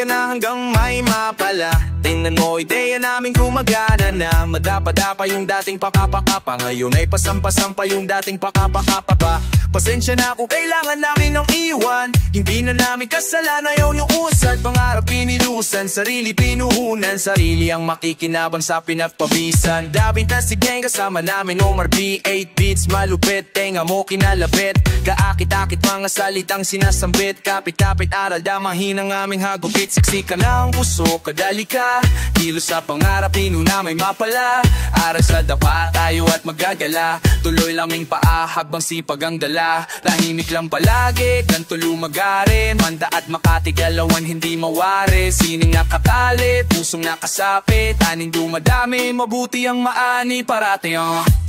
na hanggang may mapala. Tingnan mo, ideya namin gumagana na. Madapa-dapa yung dating pakapakapa, ngayon ay pasampa-sampa yung dating pakapakapa pa. Pasensya na kung kailangan namin ng iwan. Hindi na namin kasalanan yung usad. Pangarap pinilusan, sarili pinuhunan. Sarili ang makikinabang sa pinagpabisan. Dabing na si gang kasama namin Omar B, 8 beats malupit, tenga mo kinalapit. Kaakit-akit mga salitang sinasambit. Kapit-kapit aral damahin ang aming hagupit. Siksika ng puso, kadali ka. Kilo sa pangarap, na may mapala. Aral sa dapa, tayo at magagala. Tuloy laming paa, habang sipag ang dala. Tahimik lang palagi, ganto lumagarin. Manda at Makati, galawan hindi mawari. Sining nakatali, pusong nakasapit. Taning dumadami, mabuti ang maani. Parati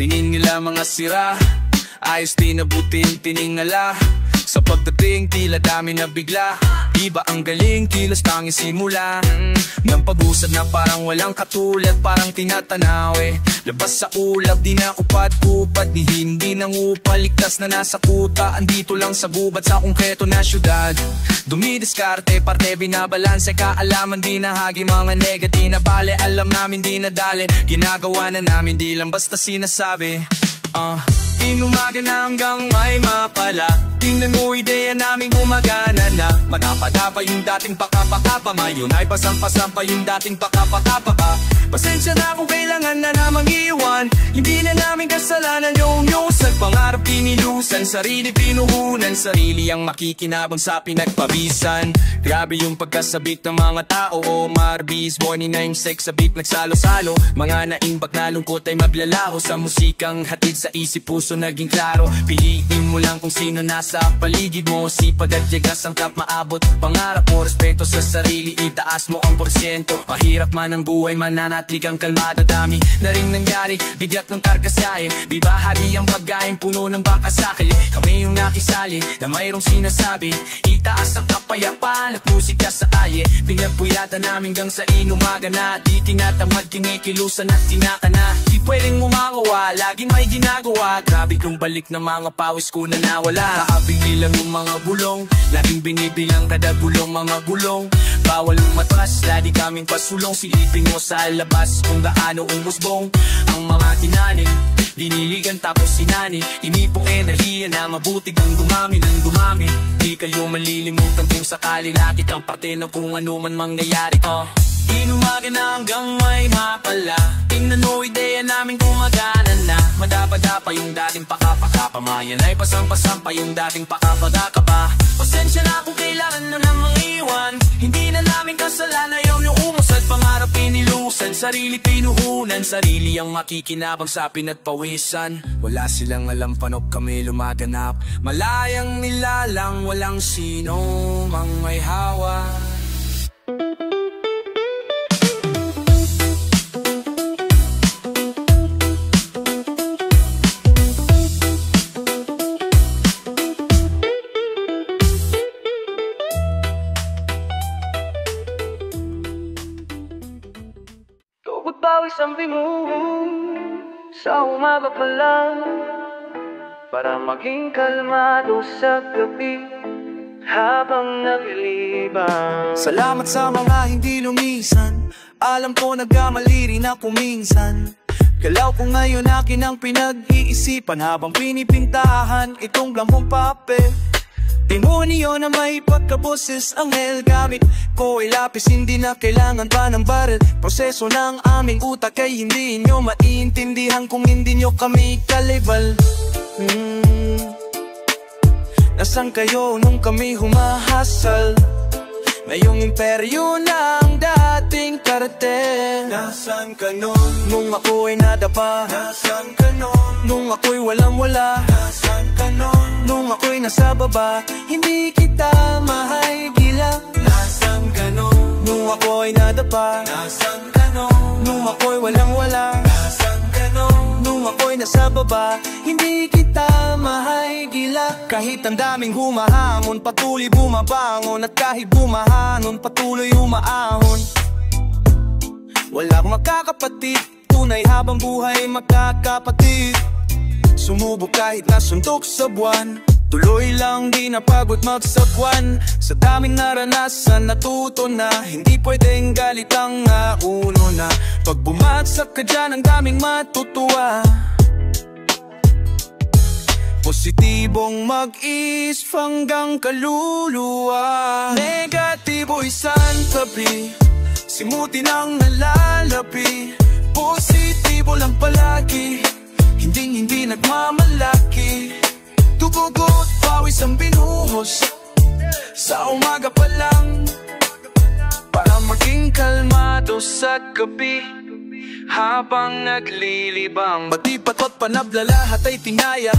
tingin nila mga sira. Ayos tinabutin, tiningala. Sa pagdating, tila dami na bigla. Iba ang galing, kilos tanging simula. Nang pag-usad na parang walang katulad. Parang tinatanaw labas sa ulap, di na kupad-kupad. Di hindi nang upaligtas na nasa kuta. Andito lang sa gubat sa konkreto na syudad. Dumidiskarte, parte binabalanse. Kaalaman di nahagi mga negati na bale. Alam namin di nadali, ginagawa na namin di lang basta sinasabi. Inumaga na hanggang may mapala. Tingnan mo, ideya namin gumagana na. Madapa-dapa yung dating pakapakapa, ngayon ay pasampa-sampa yung dating pakapakapa pa. Pasensya na kung kailangan na namang iwan. Hindi na namin kasalanan yung usad. Pangarap pinilusan, sarili pinuhunan. Sarili ang makikinabang sa pinagpabisan. Grabe yung pagkasabik ng mga tao. Omar B's born in 96, sa beat nagsalo-salo. Mga naimbag na lungkot ay maglalaho. Sa musikang hatid sa isip puso naging klaro. Piliin mo lang kung sino nasa paligid mo. Sipag at yagas ang kap maabot. Pangarap mo, respeto sa sarili, itaas mo ang porsyento. Mahirap man ang buhay, mananatili kang kalmado. Dami na rin nangyari, bigat ng karkasyahe. Di bahagi ang pagkain, puno ng bakasakil. Kami yung nakisali, na mayroong sinasabi. Itaas ang kapayapaan at musika sa aye. Pinagpuyatan namin gang sa inumaga na. Di tinatamad, kinikilusan at tinakana. Di pwedeng umakawa, laging may ginagawa. Grabe kong balik na mga pawis ko na nawala. Kaabing nilang yung mga bulong, laging binibilang kada bulong mga gulong. Bawal umatras, lagi kaming pasulong. Silipin mo sa labas kung gaano umusbong ang mga tinanim. Diniligan tapos sinani, inipong enerhiya na mabuti kang dumami ng dumami. Di kayo malilimutan kung sakali nakit ang parte na kung ano man mangyayari. Inumaga na hanggang may mapala. Tingnan mo, ideya namin gumagana na. Madapa-dapa yung dating pakapakapa, mayan ay pasampa-sampa yung dating pakapagaka pa. Pasensya na kung kailangan na namang iwan. Hindi na namin kasalanan yung umusad. Pangarap pinilusan, sarili pinuhunan. Sarili ang makikinabang sa pinagpawisan. Wala silang alam paano kami lumaganap. Malayang nilalang, walang sino mang may hawa. Pagpawis ang bimuhong sa umaga pa lang, para maging kalmado sa gabi habang naglilibang. Salamat sa mga hindi lumisan. Alam ko nagkamali rin ako minsan. Galaw ko ngayon akin ang pinag-iisipan habang pinipintahan itong blankong papel. Demonyo na may pagkaboses anghel. Gamit ko ay lapis, hindi na kailangan pa ng baril. Proseso ng aming utak ay hindi nyo maiintindihan kung hindi nyo kami kalibal. Nasaan kayo nung kami humahasal? Ngayong imperyo ng dating kartel. Nasaan ka nun? Nung ako ay nadapa. Nasaan ka nun? Nung ako'y walang-wala. Nasaan ka nun? Nung ako'y nasa baba, hindi kita mahigila. Nasaan ka nun? Nung ako'y nadapa. Nasaan ka nun? Nung ako'y walang-wala. Nasaan ka nun? Nung ako'y nasa baba, hindi kita mahigila. Kahit ang daming humahamon, patuloy bumabangon. At kahit bumahanon, patuloy umaahon. Walang magkakapatid, tunay habang buhay magkakapatid. Sumubok kahit nasundok sa buwan, Tuloy lang di napagod magsakwan. Sa daming naranasan natuto na hindi pwedeng galit ang uno na. Pag bumagsak ka dyan ang daming matutuwa. Positibong mag-isip hanggang kaluluwa. Negatibo isang tabi, simuti nang nalalabi. Positibo lang palagi, hindi nagmamalaki. Tugugot, pawis ang binuhos sa umaga pa lang, para maging kalmado sa gabi habang naglilibang. Pati patot panabla lahat ay tinaya,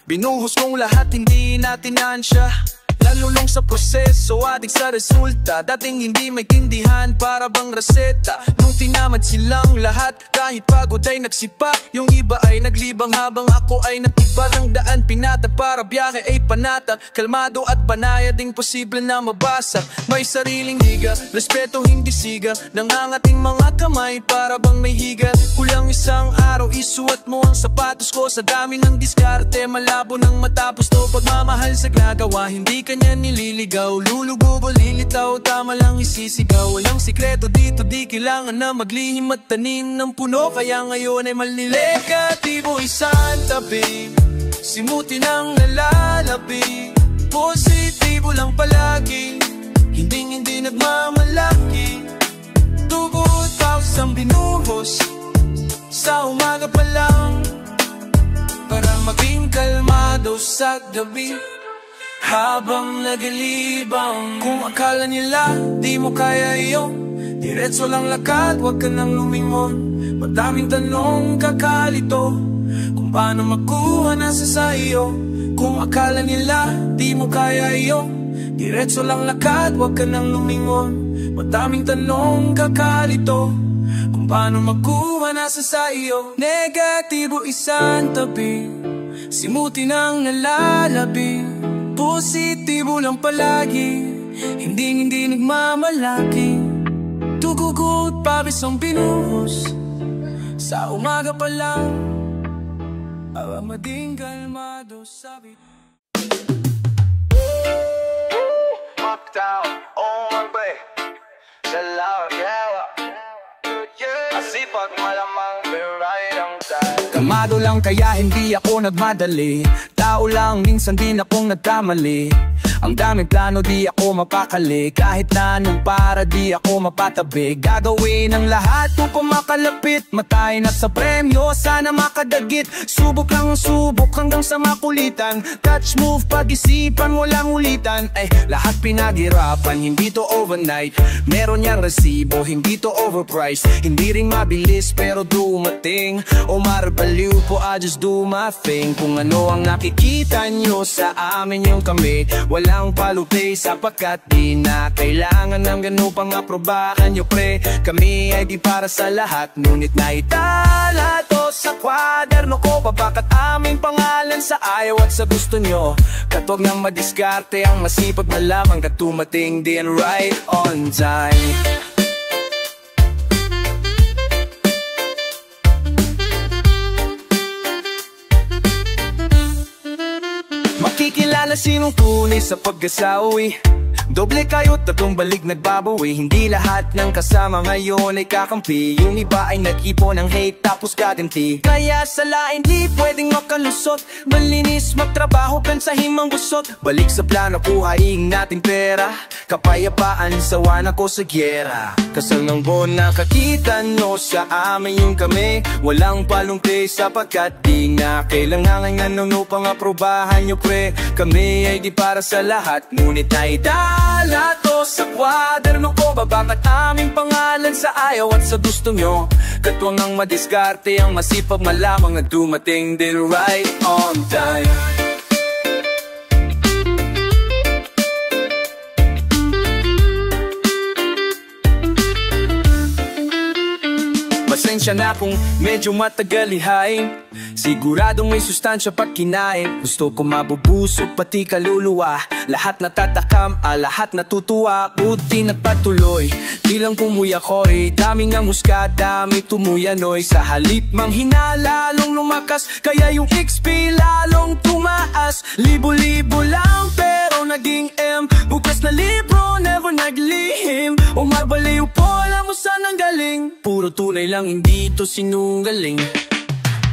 binuhos kong lahat hindi natin ansya. Nalulong sa proseso, adik sa resulta. Dating hindi may tindihan, para bang reseta. Nung tinamad silang lahat, kahit pagod ay nagsipa. Yung iba ay naglibang habang ako ay natibag. Ang daan pinatag para biyahe ay panatag. Kalmado at panaya ding posible na mabasa. May sariling higa, respeto hindi siga. Nangangating mga kamay para bang may higa. Kulang isang araw, isuot mo ang sapatos ko. Sa dami ng diskarte, malabo nang matapos to. Pagmamahal sa ginagawa, hindi ka niya nililigaw. Lulubo o lilitaw, tama lang isisigaw. Walang sikreto dito, di kailangan na maglihim at tanim ng puno. Kaya ngayon ay malili. Negatibo isang tabi, simuti nang nalalabi. Positibo lang palagi, hindi nagmamalaki. Tugot paus ang binuhos sa umaga pa lang, para maging kalmado sa gabi habang naglilibang. Kung akala nila di mo kaya iyo, diretso lang lakad, wag ka nang lumingon. Madaming tanong kakalito, kung paano makuha nasa sa iyo. Kung akala nila di mo kaya iyo, diretso lang lakad, wag ka nang lumingon. Madaming tanong kakalito, kung paano makuha nasa sa iyo. Negatibo isang tabi, simuti nang nalalabi. Positibo lang palagi, hindi nagmamalaki. Tugugot, pawis ang binuhos sa umaga pa lang, para maging kalmado sabi. Uptown, oh my way, sa lawa, yeah. Asipag malamang, pero right ang time. Kalmado lang kaya hindi ako nagmadali. Tao lang, minsan din akong nagkamali. Ang daming plano, di ako mapakali. Kahit na anong para, di ako mapatabi. Gagawin ang lahat upang makalapit. Matay na sa premyo, sana makadagit. Subok lang subok hanggang sa makulitan. Catch move, pag-isipan, walang ulitan. Ay, lahat pinaghirapan, hindi to overnight. Meron niyang resibo, hindi to overpriced. Hindi rin mabilis, pero dumating. O marabaliw po, I just do my thing. Kung ano ang nakikita nyo sa amin yung kami, walang palutay sapagkat di na kailangan ng ganun pang aprobahan nyo pre. Kami ay di para sa lahat, ngunit naitala to sa kwaderno ko. Pabakat aming pangalan sa ayaw at sa gusto nyo. Katwag nang madiskarte ang masipag na lamang, katumating din right on time. Makikilala sinong tunay sa pag-asawi. Doble kayo, tatlong balik nagbabawi. Hindi lahat ng kasama ngayon ay kakampi. Yung iba ay nag-ipon ng hate tapos gaganti. Kaya sa lain di pwedeng makalusot. Malinis magtrabaho, pensahin mang gusot. Balik sa plano, kuhain natin pera. Kapayapaan, sawa na ko sa gyera. Kasal ng buwan nakakita no sa amin yung kami. Walang palungkay sapagkat di nga kailangan ng nuno pang aprobahan nyo pre. Kami ay di para sa lahat, ngunit naitala to sa kwaderno ko. Babakat aming pangalan sa ayaw at sa gusto nyo. Katwang ang madiskarte, ang masipag malamang na dumating din right on time. Pasensya na kung medyo matagal ihain. Siguradong may sustansya pag kinain. Gusto ko mabubusog pati kaluluwa. Lahat natatakam, lahat natutuwa. Buti nagpatuloy, di lang pumuy ako'y daming ang husga, dami tumuyanoy. Sa halip mang hinalalong lumakas, kaya yung XP lalong tumaas. Libo-libo puro tunay lang, hindi ito sinungaling.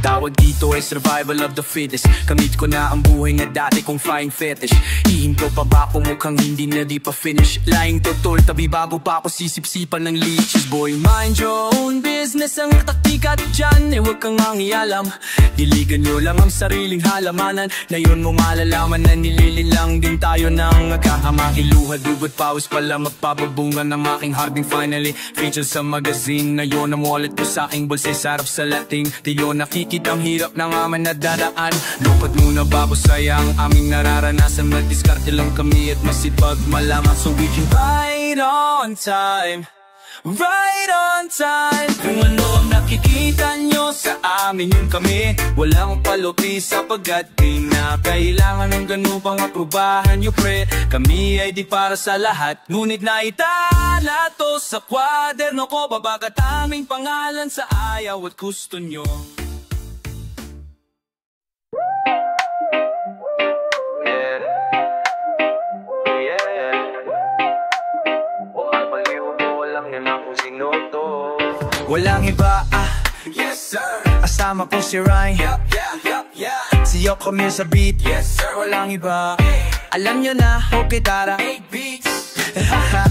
Tawag dito ay survival of the fittest. Kamit ko na ang buhay na dati kong flying fetish. Ihinto pa ba kung mukhang hindi na di pa finish? Laing totoo, tabi bago pa ako sisip-sipan ng leeches. Boy, mind your own business ang taktika dyan. Huwag kang ang ialam. Diligan nyo lang ang sariling halamanan. Na yun mo malalaman na nilililang din tayo ng agkahamang iluha. Dugot pawis pala magpapabunga ng aking harding finally. Feature sa magazine na yun ang wallet ko sa aking bulsa. Sarap sa lating, di yun nakikita. Ang hirap na nga man nadadaan. Lukot muna bago sayang aming nararanasan. Mag-discarte lang kami at masipag malaman. So we can right on time, right on time. Kung ano ang nakikita nyo sa amin yung kami, walang palupi sapagkat di na kailangan ng ganun pang aprubahan nyo pre. Kami ay di para sa lahat, ngunit naitala to sa kwaderno ko. Babagat aming pangalan sa ayaw at gusto nyo. Walang iba, yes sir. Asama ko si Ryan, si Yoko Mir sa beat, yes sir. Walang iba, alam nyo na, o gitara, 8 beats.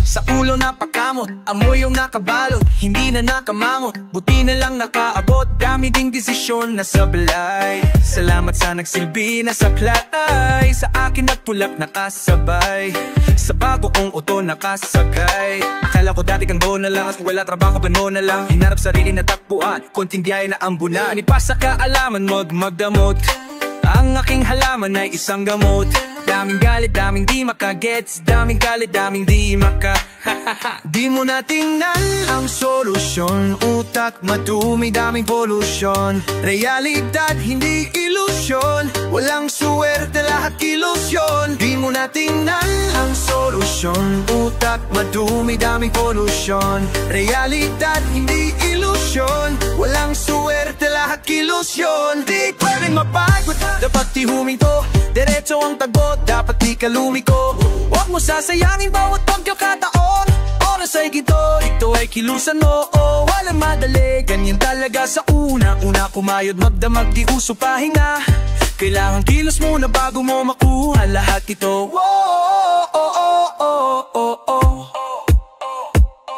Sa ulo napakamot, amoy yung nakabalot, hindi na nakamangot, buti na lang nakaabot. Dami ding desisyon na sablay, salamat sa nagsilbi na saklay. Sa akin nagpulak nakasabay, sa bago kong uto nakasagay. Akala ko dati kang na lang, at wala trabaho bano na lang. Hinarap sarili na takbuhan, konting diay na ambunan. Ipasa kaalaman mo't magdamot, ang aking halaman ay isang gamot. Daming galit, daming di makagets, daming galit, daming di maka Di mo na tingnan ang solusyon, utak madumi, daming pollution. Realidad, hindi ilusyon, walang suwerte, lahat ilusyon. Di mo na tingnan ang solusyon, utak madumi, daming pollution. Realidad, hindi ilusyon, walang suwerte, lahat ilusyon. Di pwedeng mapagod, dapat di huminto, diretso ang tagot, dapat di ka lumiko. Huwag mo sasayangin bawat pagkakataon, oras ay gito, ito ay kilusan mo. Oh, walang madali, ganyan talaga sa una. Una kumayod, magdamag, di uso pahinga. Kailangan kilos muna bago mo makuha lahat ito. Oh, oh, oh, oh, oh, oh.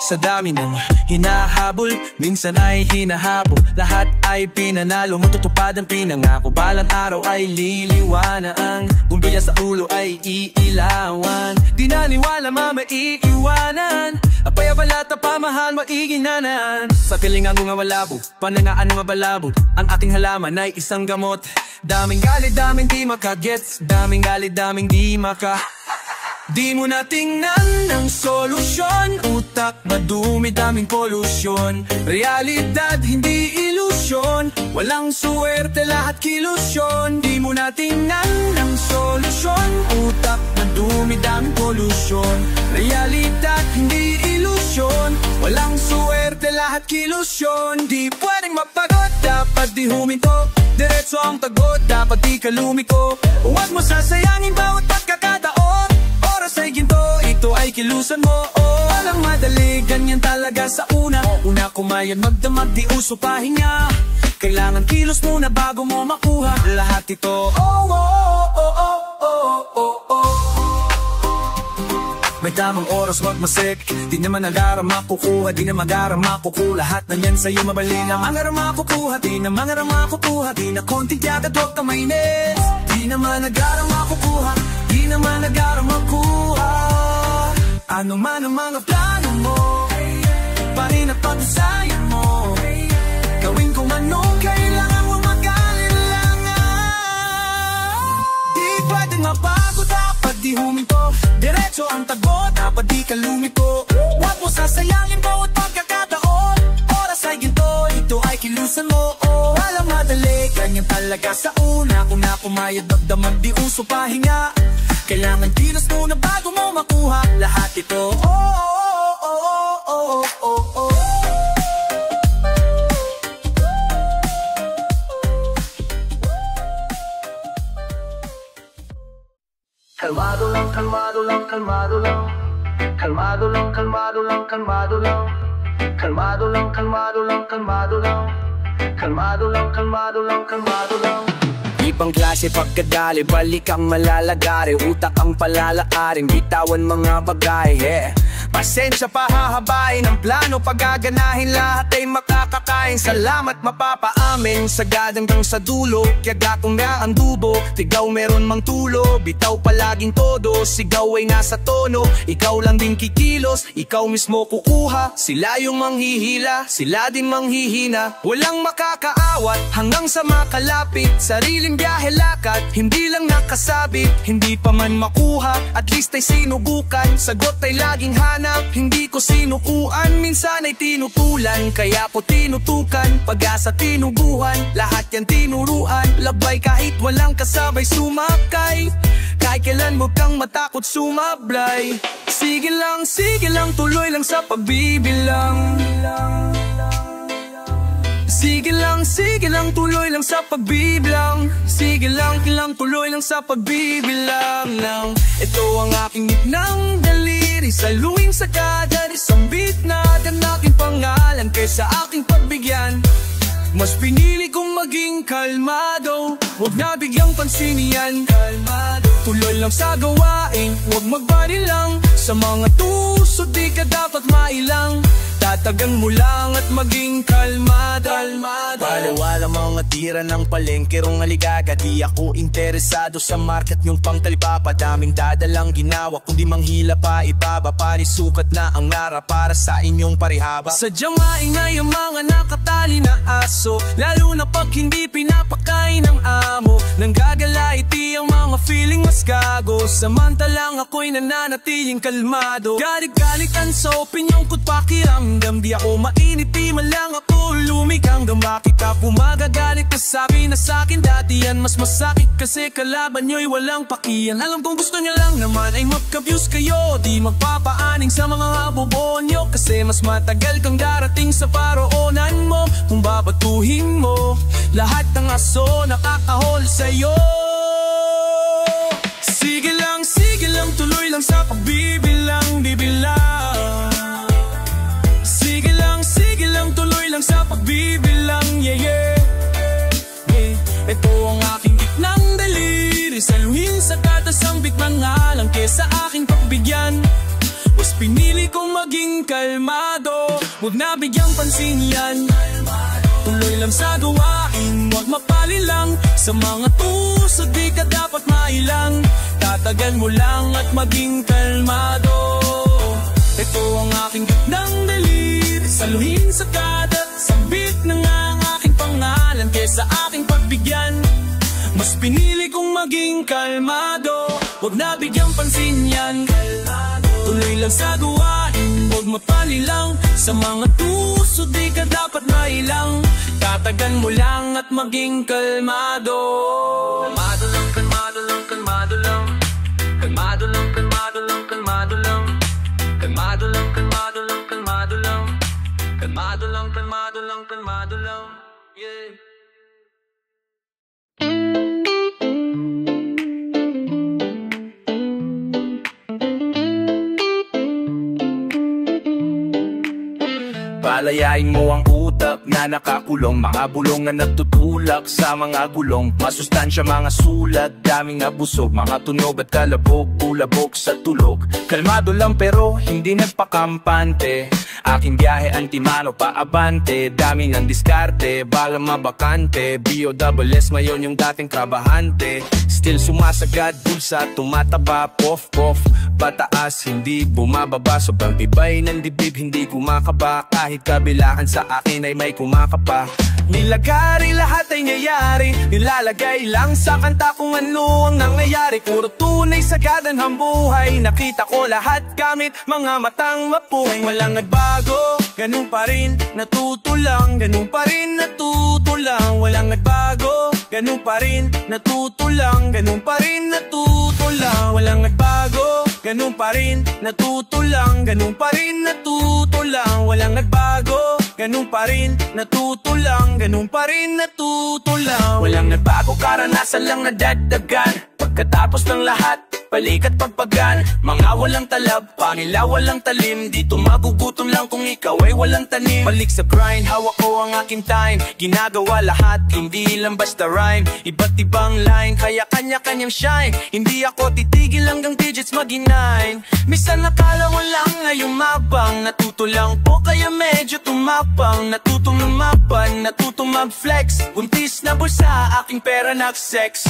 Sa dami ng hinahabol, minsan ay hinahabol, lahat ay pinanalo, matutupad ang pinangako. Balang araw ay liliwana, ang bumbilya sa ulo ay iilawan. Di naniwala mamaiiwanan, apayabalata pamahal maiginanaan. Sa pilingan mo nga malabo, panangaan nga balabot, ang ating halaman ay isang gamot. Daming galit, daming di makagets, daming galit, daming di maka Di mo na tingnan ang solusyon, utak madumi, daming pollution. Realidad, hindi ilusyon, walang suwerte, lahat kilusyon. Di mo na tingnan ang solusyon, utak madumi, daming pollution. Realidad, hindi ilusyon, walang suwerte, lahat kilusyon. Di pwedeng mapagod, dapat di huminto, diretso ang tagot, dapat di ka lumiko. Huwag mo sasayangin bawat pagkakataon, oras ay ginto, ito ay kilusan mo. Oh, walang madali, ganyan talaga sa una. Una kumayag, magdamag, di uso pahinga. Kailangan kilos muna bago mo makuha lahat ito. Oh, oh, oh, oh, oh, oh, oh. May tamang oras, wag masik, di naman nag-aram makukuha, di naman nag-aram makukuha. Lahat na yan sa'yo mabali na mangaram makukuha, di na mangaram makukuha, di na konting tiyagat, huwag ka mainis. Di naman nag-aram makukuha, di naman nag-aram makuha. Ano man ang mga plano mo, parin at patusayan mo, gawin kung ano, kailangan mo mag-alilangan. Di pwedeng mapagod, dapat di huminto, diretso ang tagot, dapat di ka lumiko. Huwag mo sasayangin bawat pagkakataon, oras ay ginto, ito ay kilusan mo. Oh, walang madali, ganyan talaga sa una. Kung nakumayad, magdamag, di uso pahinga. Kailangan kilos muna bago mo makuha lahat ito. Oh, oh, oh, oh, oh, oh, oh. Kalmado lang, kalmado lang, kalmado lang. Kalmado lang, kalmado lang, kalmado lang. Kalmado lang, kalmado lang, kalmado lang. Kalmado lang, kalmado lang, kalmado lang. Ibang klase pagkadali, balik ang malalagari, utak ang palalaarin, bitawan mga bagay, Pasensya pa hahabain ang plano, pagaganahin lahat ay makakakain. Salamat mapapaamin, sagad hanggang sa dulo, kaya gatong na ang dubo. Tigaw meron mang tulo, bitaw palaging todo, sigaw ay nasa tono. Ikaw lang din kikilos, ikaw mismo kukuha. Sila yung manghihila, sila din manghihina. Walang makakaawat hanggang sa makalapit, sariling biyahe lakad, hindi lang nakasabit. Hindi pa man makuha, at least ay sinubukan. Sagot ay laging hanap, hindi ko sinukuan. Minsan ay tinutulan, kaya ko tinutukan. Pag-asa tinubuhan, lahat yan tinuruan. Labay kahit walang kasabay sumakay, kahit kailan mo kang matakot sumablay. Sige lang, tuloy lang sa pagbibilang. Sige lang, tuloy lang sa pagbibilang. Sige lang, tuloy lang sa pagbibilang. Ito ang aking gitnang daliri, saluhin sa kada isang beat natin aking pangalan kaysa aking pagbigyan. Mas pinili kong maging kalmado, huwag na bigyang pansin yan. Kalmado, tuloy lang sa gawain, huwag magbari lang. Sa mga tusod di ka dapat mailang, tatagan mo lang at maging kalmado. Palawala mga tira ng palengke rong aligaga, di ako interesado sa market yung pangtalipapa. Daming dadalang ginawa, kundi manghila pa ibaba. Parisukat na ang nara para sa inyong parihaba. Sadyang maingay ang mga nakatali na aso, lalo na pag hindi pinapakain ng amo. Nanggagala iti ang mga feeling mas gago, samantalang ako'y nananatiling kalmado. Galit-galitan sa opinyong ko't pakiramdam, di ako mainit, di man lang ako lumikang. Makita pumagagalit ka, sabi na sa'kin dati yan mas masakit, kasi kalaban nyo'y walang pakiyan. Alam kong gusto nyo lang naman ay mag-abuse kayo, di magpapaaning sa mga boboon nyo, kasi mas matagal kang darating sa paroonan mo. Kung babatuhin mo lahat ng aso nakakahol sa'yo. Sige lang, tuloy lang sa pagbibilang, bibilang. Sige lang, tuloy lang sa pagbibilang, yeah. Ito ang aking gitnang daliri, saluhin sa kada sambit mangalang kesa aking pagbigyan. Mas pinili kong maging kalmado, huwag na bigyang pansin yan. Tuloy lang sa gawain, huwag mapali lang. Sa mga tusod di ka dapat mailang, tatagan mo lang at maging kalmado. Ito ang aking gitnang daliri, saluhin sa kada sambit ng ang aking pangalan kesa aking pagbigyan. Mas pinili kong maging kalmado, huwag na bigyang pansin yan. Tuloy lang sa gawain, huwag mapali lang. Sa mga tusod di ka dapat mailang, tatagan mo lang at maging kalmado. Kalmado lang, kalmado lang, kalmado lang. Kalmado lang, kalmado lang, kalmado lang. Kalmado lang, kalmado lang, kalmado lang. Kalmado lang, kalmado lang, kalmado lang. Yeah. Palayain mo ang utak na nakakulong, mga bulong na natutulak sa mga gulong. Masustansya, mga sulat, daming nabusog, mga tunog at kalabog, ulabog sa tulog. Kalmado lang pero hindi nagpakampante, aking biyahe antimano paabante. Daming ang diskarte, bala mabakante. B.O.S. mayon yung dating trabahante. Still sumasagad, bulsa tumataba, pof pof pataas, hindi bumababa. Sobrang tibay ng dibdib, hindi kumakaba. Kahit kabilaan sa akin ay may kumakapa. Nilagari lahat ay nangyayari, nilalagay lang sa kanta kung ano ang nangyayari. Puro tunay sa gadanhang buhay, nakita ko lahat gamit mga matang mapuhay. Walang nagbago, ganun pa rin, natutulang. Ganun pa rin, natutulang. Walang nagbago, ganun pa rin, natutulang. Ganun pa rin, natutulang. Walang nagbago, ganun pa rin, natutulang. Ganun pa rin, natutulang. Walang nagbago, ganun pa rin, natutulang. Ganun pa rin, natutulang. Walang nagbago, karanasan lang nadagdagan. Katapos ng lahat, balik at pagpagan. Mga walang talab, pangila walang talim. Dito magugutom lang kung ikaw ay walang tanim. Balik sa grind, hawak ko ang aking time. Ginagawa lahat, hindi lang basta rhyme. Iba't ibang line, kaya kanya-kanyang shine. Hindi ako titigil hanggang digits mag-9. Minsan nakala mo lang ngayong mabang. Natuto lang po kaya medyo tumapang. Natutong lumaban, natutong mag-flex. Buntis na bulsa, aking pera nag-sex.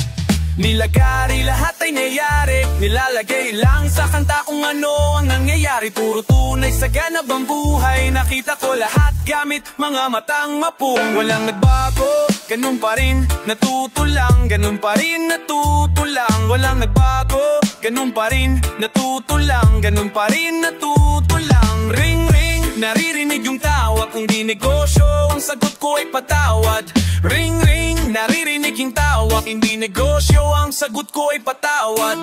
Nilagari, lahat ay nangyari. Nilalagay lang sa kanta kung ano ang nangyayari. Puro tunay sa ganabang buhay. Nakita ko lahat gamit mga matang mapung. Walang nagbago, ganun pa rin. Natuto lang, ganun pa rin. Natuto lang, walang nagbago. Ganun pa rin, natuto lang. Ganun pa rin, natuto lang. Ring ring, naririnig yung tawag. Kung di negosyo, ang sagot ko ay patawad. Ring ring, naririnig yung tawag. Hindi negosyo, ang sagot ko ay patawad.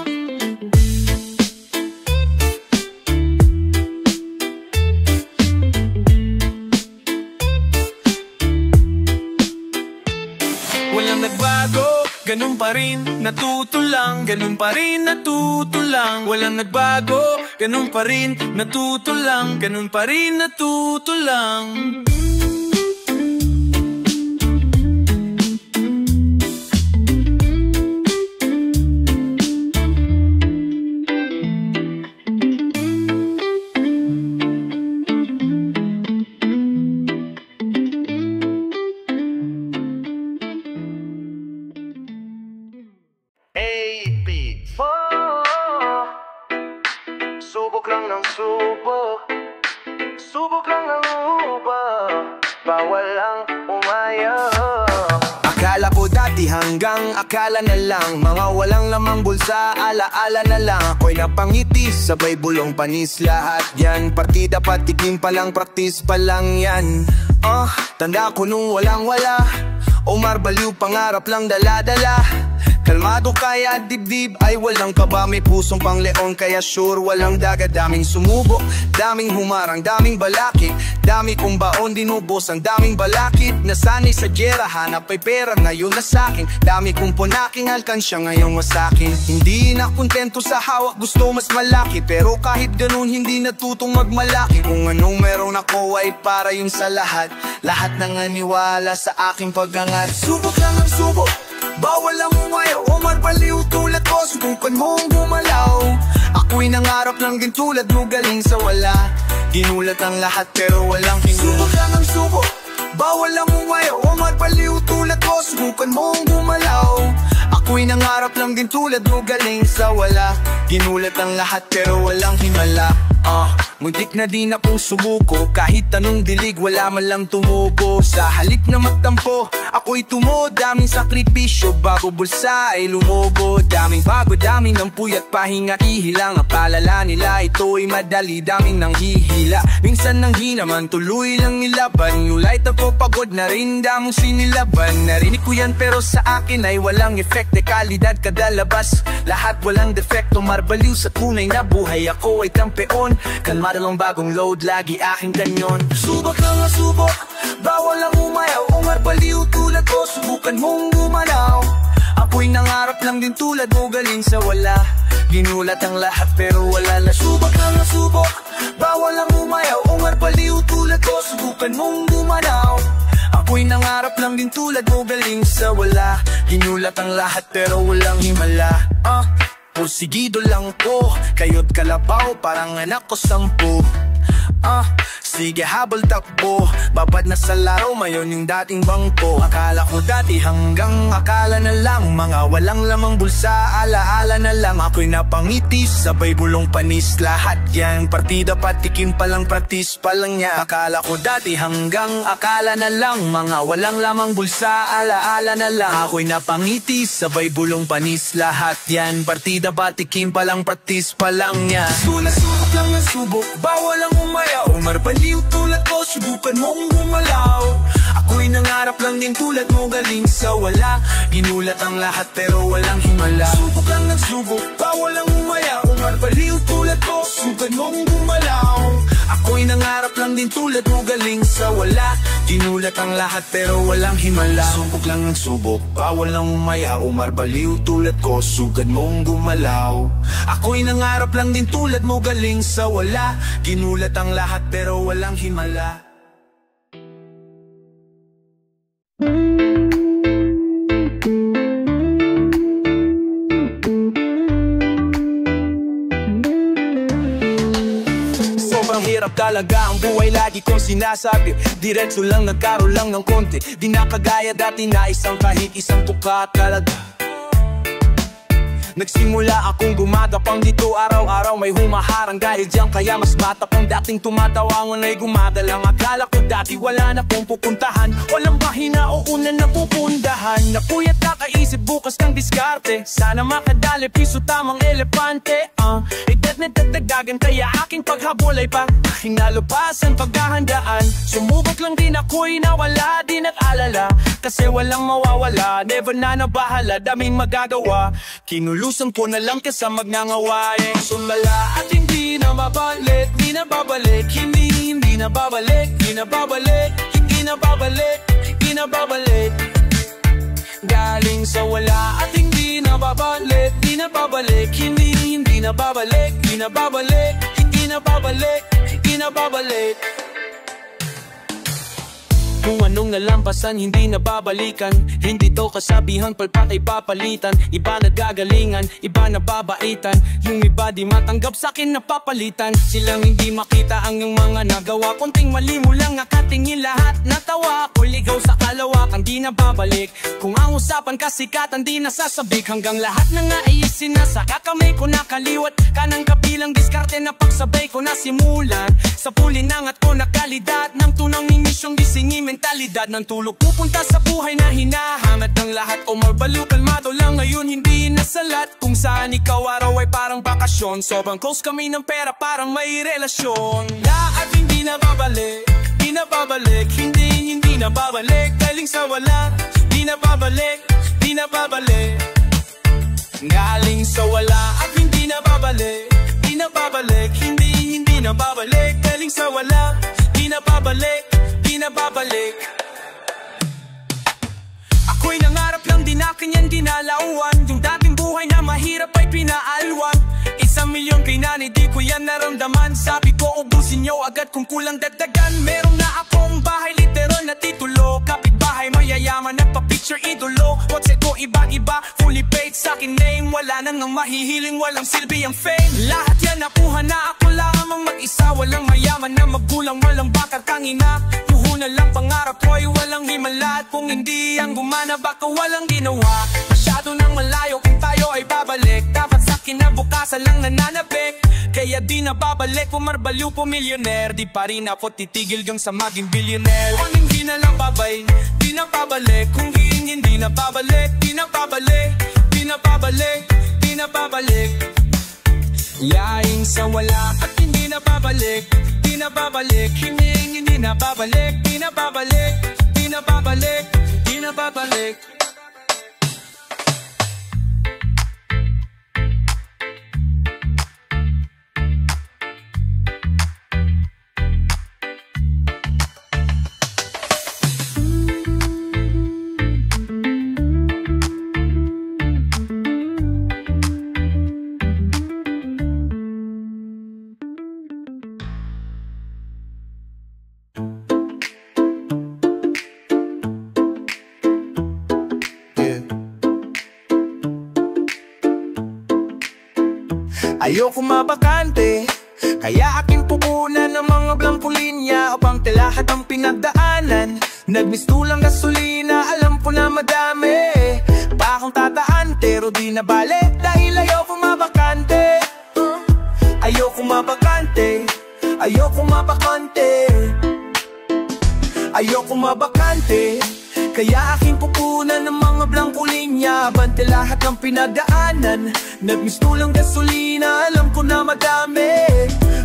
Walang nagbago, ganun pa rin. Natuto lang, ganun pa rin. Natuto lang, walang nagbago. Ganun pa rin, natuto lang. Ganun pa rin, natuto lang. Subok lang ng subok, subok lang ng uba, bawal lang umaya. Akala ko dati hanggang akala na lang. Mga walang lamang bulsa, alaala na lang. Ako'y napangiti, sabay bulong panis. Lahat yan, partida patikim pa lang, practice pa lang yan. Tanda ko nung walang wala. Omar Baliw, pangarap lang dala-dala. Kalmado kaya dibdib ay walang kaba. May pusong pang leon kaya sure walang daga. Daming sumubo, daming humarang, daming balakid. Dami kong baon dinubos, ang daming balakid. Nasanay sa gera, hanap ay pera, ngayon na sakin. Dami kong punaking alkansya, ngayon masakin. Hindi na kontento sa hawak, gusto mas malaki. Pero kahit ganun hindi natutong magmalaki. Kung anong meron ako ay para yun sa lahat. Lahat nang aniwala sa aking pag-angat. Subok lang ang subok, bawal lang umayaw. Omar Baliw tulad ko, subukan mong gumalaw. Ako'y nangarap lang din tulad mo, galing sa wala. Ginulat ang lahat pero walang hinula. Subok lang ang subok, bawal lang umayaw. Omar Baliw tulad ko, subukan mong gumalaw. Ako'y nangarap lang din tulad mo, galing sa wala. Ginulat ang lahat pero walang himala. Muntik na din akong sumuko, kahit anong dilig wala man lang tumubo. Sa halip na magtampo, ako'y tumo. Daming sakripisyo bago bulsa ay lumobo. Daming bago, daming ng puyat pahinga ihilang. Apalala nila ito'y madali, daming nang hihila. Minsan nang hinaman, tuloy lang nilaban. Ulight ako pagod na rin, damong sinilaban. Narinig ko yan pero sa akin ay walang efekte. Kalidad kadalabas, lahat walang defekto. Marbaliw sa tunay na buhay, ako ay kampeon. Kalmado lang bagong load, lagi aking ganyon. Subok lang ang subok, bawal lang umayaw. Omar Baliw tulad ko, subukan mong gumalaw. Ako'y nangarap lang din tulad mo, galing sa wala. Ginulat ang lahat pero wala na. Subok lang ang subok, bawal lang umayaw. Omar Baliw tulad ko, subukan mong gumalaw. Ako'y nangarap lang din tulad mo, galing sa wala. Ginulat ang lahat pero walang himala. Porsigido lang po, kayo't kalabaw, parang anak ko 10. Sige habol takbo, babad na sa laro, mayon yung dating bangko. Akala ko dati hanggang akala na lang. Mga walang lamang bulsa, alaala na lang. Ako'y napangiti, sabay bulong panis. Lahat yan, partida patikim pa lang, practice pa lang niya. Akala ko dati hanggang akala na lang. Mga walang lamang bulsa, alaala na lang. Ako'y napangiti, sabay bulong panis. Lahat yan, partida patikim pa lang, practice pa lang niya. Sulasubok lang ang subok, bawal lang umayaw. Omar Baliw tulad ko, subukan mong gumalaw. Ako'y nangarap lang din tulad mo, galing sa wala. Ginulat ang lahat pero walang himala. Subok lang ng subok, bawal lang umayaw. Omar Baliw tulad ko, subukan mong gumalaw. Ako'y nangarap lang lang din tulad mo, galing sa wala. Ginulat ang lahat pero walang himala. Subok lang ang subok, bawal lang umaya. Umarbaliw tulad ko, sugad mong gumalaw. Ako'y nangarap lang din tulad mo, galing sa wala. Ginulat ang lahat pero walang himala. Sobrang hirap talaga ang buhay, lagi kong sinasabi. Diretso lang, nagkaroon lang ng konti. Di na kagaya dati na isang kahit isang tuka talaga. Nagsimula akong gumagapang dito araw-araw, may humaharang dahil diyan kaya mas matapang. Dating tumatawangon ay gumadalang. Akala ko dati wala na kong pupuntahan, walang bahina o unan na pupundahan. Napuyat na kaisip bukas kang diskarte, sana makadali piso tamang elepante. Edad na dadagagan kaya aking paghabol ay pa hinalupasan paghahandaan. Sumubok lang din ako'y nawala, di nag-alala kasi walang mawawala. Never na nabahala, daming magagawa. Kinulusan ko na lang kesa magnangawain. Sumala at hindi na mabalik, di na babalik. Hindi na babalik, di na babalik. Hindi na babalik, di na babalik. Galing sa wala at hindi na babalik, di na babalik. Hindi na babalik, di na babalik. Hindi na babalik, di na babalik. Kung anong nalampasan, hindi na babalikan. Hindi to kasabihan, palpak ay papalitan. Iba na gagalingan, iba na babaitan. Yung iba di matanggap sa'kin na papalitan. Silang hindi makita ang iyong mga nagawa. Konting mali mo lang akatingin lahat. Natawa ako, ligaw sa kalawakan, di na babalik. Kung ang usapan kasikatan, di na sasabik. Hanggang lahat na nga ay isinasaka kamay ko nakaliwat. Kanang kapilang diskarte na pagsabay ko nasimulan. Sa pulinangat ko na kalidad ng tunang mimisyong disingin. Mentalidad ng tulog pupunta sa buhay na hinahangat ng lahat. O marbaliw, kalmado lang ngayon, hindi nasalat. Kung saan ikaw araw ay parang bakasyon. Sobrang close kami ng pera, parang may relasyon. Lahat hindi na babalik, di na babalik. Hindi na babalik, galing sa wala. Di na babalik, di na babalik. Galing sa wala at hindi na babalik, di na babalik. Hindi na babalik, galing sa wala. Di na babalik, di na babalik. Ako'y nangarap lang din na kanyang dinalauan. Yung dating buhay na mahirap ay pinaalwan. 1,000,000 kay nanay, di ko yan naramdaman. Sabi ko ubusin nyo agad kung kulang dagdagan. Meron na akong bahay, literal na titulo. Kapitbahay mayayaman, nagpa-picture idolo. Kotse ko iba-iba, fully paid sa'kin name. Wala na nang mahihiling, walang silbi ang fame. Lahat yan nakuha na, ako lamang mag-isa. Walang mayaman na magulang, walang bakar kang ina. Puhunan lang pangarap ko'y walang himala. At kung hindi ang gumana, baka walang ginawa. Masyado nang malayo kung tayo ay babalik. Dapat sa kinabukasan lang nananabik. Kaya di na babalik, pumarbaliw po milyoner. Di pa rin ako titigil gang sa maging billionaire. Kung hindi na lang babay, di na babalik. Kung hindi na babalik, di na babalik. Di na babalik, di na babalik. Yaing sa wala at hindi na babalik. Di na babalik, hindi na babalik. Di na babalik, di na babalik. Di na babalik. Ayoko mabakante, kaya aking pupunan ng mga blankong linya upang lahat ang pinagdaanan. Nagmistulang gasolina, alam ko na madami pa akong tataan, pero di na balik dahil ayoko mabakante. Ayoko mabakante, ayoko mabakante. Ayoko mabakante, kaya aking pupunan ng mga blankong linya. Bante lahat ng pinagdaanan. Nagmistulang gasolina, alam ko na madami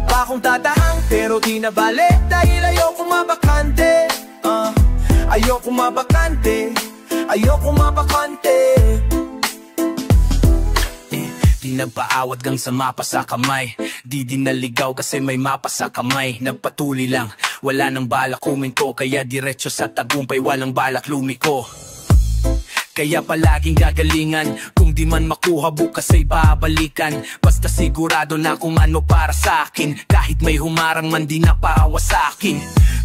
pa akong tatahang, pero di na balik dahil ayoko mabakante. Ayoko mabakante, ayoko mabakante. Di nagpaawat gang sa mapa sa kamay. Di din naligaw kasi may mapa sa kamay. Nagpatuloy lang, wala nang balak kuminto. Kaya diretso sa tagumpay, walang balak lumiko. Kaya palaging gagalingan, kung di man makuha bukas ay babalikan. Basta sigurado na kung ano para sa akin. Kahit may humarang man di napaawa sa akin.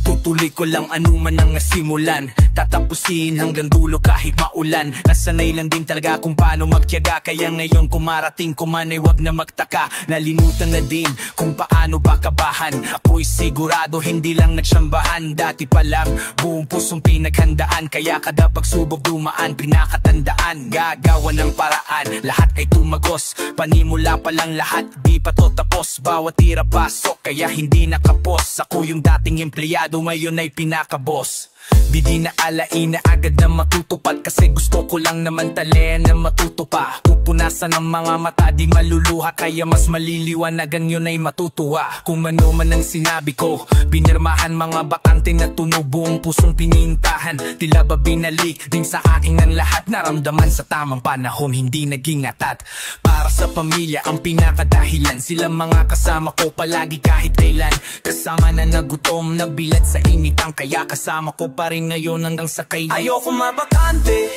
Tutuloy ko lang anuman ang nasimulan. Tatapusin hanggang dulo kahit maulan. Nasanay lang din talaga kung paano magtiyaga. Kaya ngayon kung marating ko man ay wag na magtaka. Nalimutan na din kung paano ba kabahan. Ako'y sigurado hindi lang nagsambahan. Dati pa lang buong pusong pinaghandaan. Kaya kada pagsubok dumaan pinakatandaan. Gagawa ng paraan, lahat ay tumagos. Panimula pa lang lahat, di pa to tapos. Bawat tira pasok, kaya hindi nakapos. Ako yung dating empleyado, ngayon ay pinakabos. Di na alaina agad na matutupad. Kasi gusto ko lang naman talen na matuto pa. Pupunasan ng mga mata di maluluha. Kaya mas maliliwanagan yun ay matutuwa. Kung ano man ang sinabi ko, pinirmahan mga bakante na tunog. Buong pusong pinintahan, tila ba binalik din sa akin ang lahat. Naramdaman sa tamang panahon, hindi naging atat. Para sa pamilya ang pinakadahilan. Sila mga kasama ko palagi kahit kailan. Kasama na nagutom, nabilad sa initang. Kaya kasama ko pa rin ngayon hanggang sa kailan. Ayoko mabakante,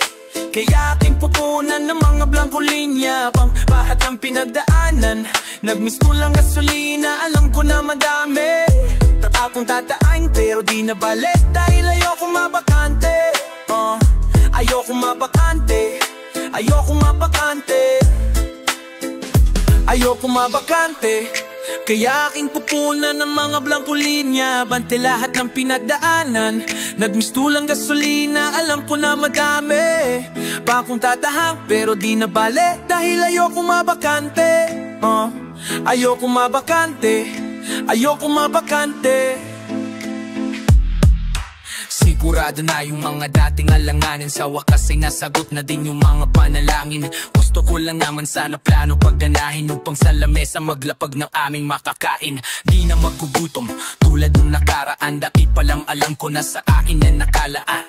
kaya aking pupunan ng mga blangko linya. Pambahat ang pinagdaanan, nagmiss ko lang gasolina. Alam ko na madami akong tataan, pero di na balit. Dahil ayoko mabakante, ayoko mabakante, ayoko mabakante, ayoko mabakante. Kaya aking pupunan ng mga blangko linya. Bante lahat ng pinagdaanan, nagmiss lang gasolina. Alam ko na madami pa akong tatahang, pero di na bale. Dahil ayoko mabakante, ayoko mabakante, ayoko mabakante. Sigurado na yung mga dating alanganin, sa wakas ay nasagot na din yung mga panalangin. Gusto ko lang naman sana plano pagganahin, upang sa lamesa maglapag ng aming makakain. Di na magugutom tulad ng nakaraan. Dati pa lang alam ko na sa akin na nakalaan.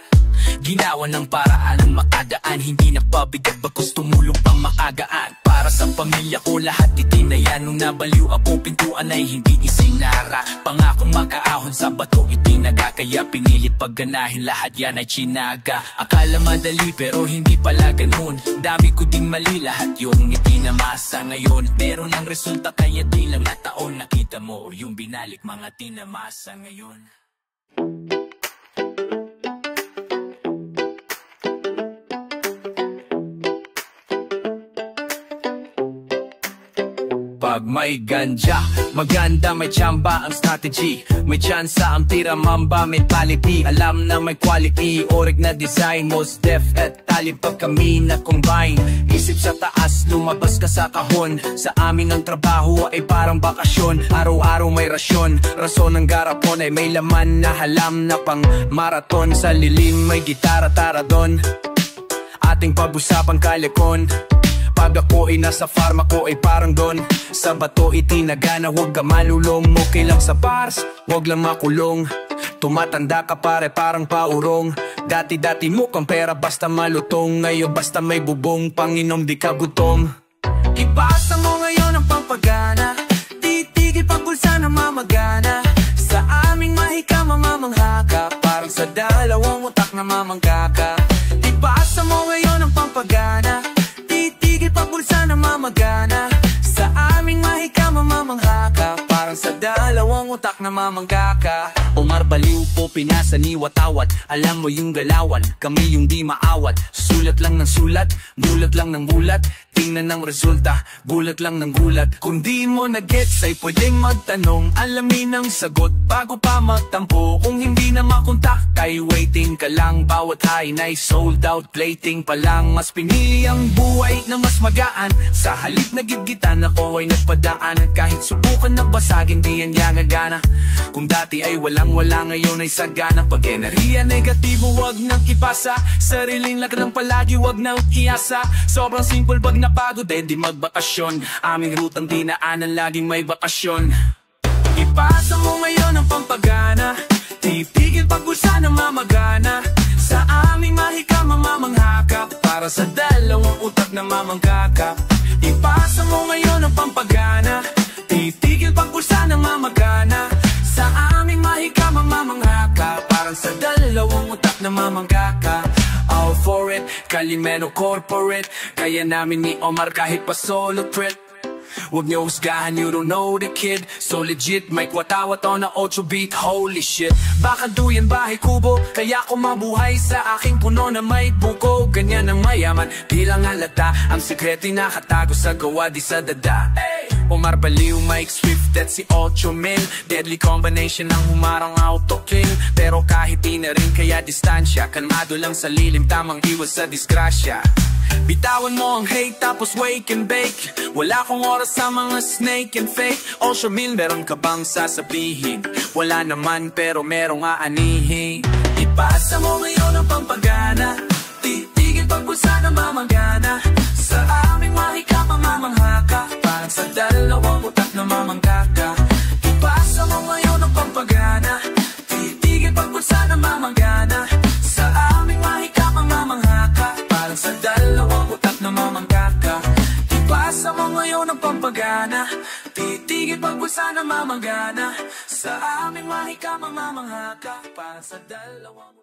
Ginawa ng paraan ang makadaan, hindi na pabigat bagkus tumulong pang makagaan. Para sa pamilya ko lahat itinayan. Nung nabaliw ako pintuan ay hindi isinara. Pangakong makaahon sa bato itinaga. Kaya pinilit pagganahin, lahat yan ay chinaga. Akala madali pero hindi pala ganun. Dami ko ding mali, lahat yung itinamasa. Ngayon meron ang resulta, kaya di lang na taon. Nakita mo yung binalik mga tinamasa ngayon. Pag may ganja, maganda may tsamba ang strategy. May tsansa ang tira mamba mentality. Alam na may quality, orig na design. Most def at talib pag kami na combine. Isip sa taas, lumabas ka sa kahon. Sa amin ang trabaho ay parang bakasyon. Araw-araw may rasyon, rason ng garapon ay may laman na halam na pang marathon. Sa lilim may gitara taradon, ating pag-usapang kalekon. Pag ako ay nasa farm, ako ay parang don. Sa bato itinagana, huwag ka malulong. Okay lang sa pars, huwag lang makulong. Tumatanda ka pare parang paurong. Dati-dati mukhang pera basta malutong. Ngayon basta may bubong, panginom di ka gutom. Ipasa mo ngayon ang pampagana, titigil pagpulsa na mamagana. Sa aming mahika mamamangha ka, parang sa dalawang utak na mamangka ka. Ipasa mo ngayon ang pampagana, titigil pagpulsa na mamagana. Sa aming mahika mamamangha ka, parang sa dalawang utak na mamangka ka. Omar Baliw po pinasa ni Watawat. Alam mo yung galawan, kami yung di maawat. Sulat lang ng sulat, bulat lang ng bulat. Tingnan ng resulta, gulat lang ng gulat. Kung di mo na-gets ay pwedeng magtanong. Alamin ang sagot bago pa magtampo. Kung hindi na makontak ay waiting ka lang. Bawat hain ay sold out, plating pa lang. Mas pinili ang buhay na mas magaan. Sa halip na gitgitan ako ay nagpadaan. Kahit subukan na basagin di yan gana. Kung dati ay walang-wala, ngayon ay sagana. Pag enerhiya negatibo wag nang ipasa. Sariling lakad ng palagi wag nang iasa. Sobrang simple pag napagod eh di magbakasyon. Aming rutang dinaanan laging may bakasyon. Ipasa mo ngayon ang pampagana, titigil pagpulsa na mamagana. Sa aming mahika mamamangha ka, para sa dalawang utak na mamangka ka. Ipasa mo ngayon ang pampagana, titigil pagpulsa ng mamagana. Sa aming mahika mamamangha ka, parang sa dalawang utak na mamangka ka. All for it, Kalimeno corporate, kaya namin ni Omar kahit pa solo trip. Huwag niyo husgahan, you don't know the kid. So legit, may kwatawa to na 8 beat, holy shit. Baka duyan bahay kubo, kaya ko mabuhay sa aking puno na may buko. Ganyan ang mayaman, di lang halata, ang sekreto nakatago sa gawa, di sa dada. Omar Baliw, Mike Swift, at si 8,000. Deadly combination ng humarang auto-king. Pero kahit di na rin kaya distansya, kalmado lang sa lilim, tamang iwas sa disgrasya. Bitawan mo ang hate tapos wake and bake. Wala kong oras sa mga snake and fake. 8,000, meron ka bang sasabihin? Wala naman pero merong aanihin. Ipasa mo ngayon ang pampagana, titigil pagpulsa ng mamagana. Sa aming mahika mamamangha ka, parang sa dalawang utak na mamangka ka. Ipasa mo ngayon ang pampagana, titigil pagpulsa ng mamagana. Sa aming mahika mamamangha ka, parang sa dalawang utak na mamangka ka. Ipasa mo ngayon ang pampagana, titigil pagpulsa ng mamagana. Sa aming mahika mamamangha ka, parang sa dalawang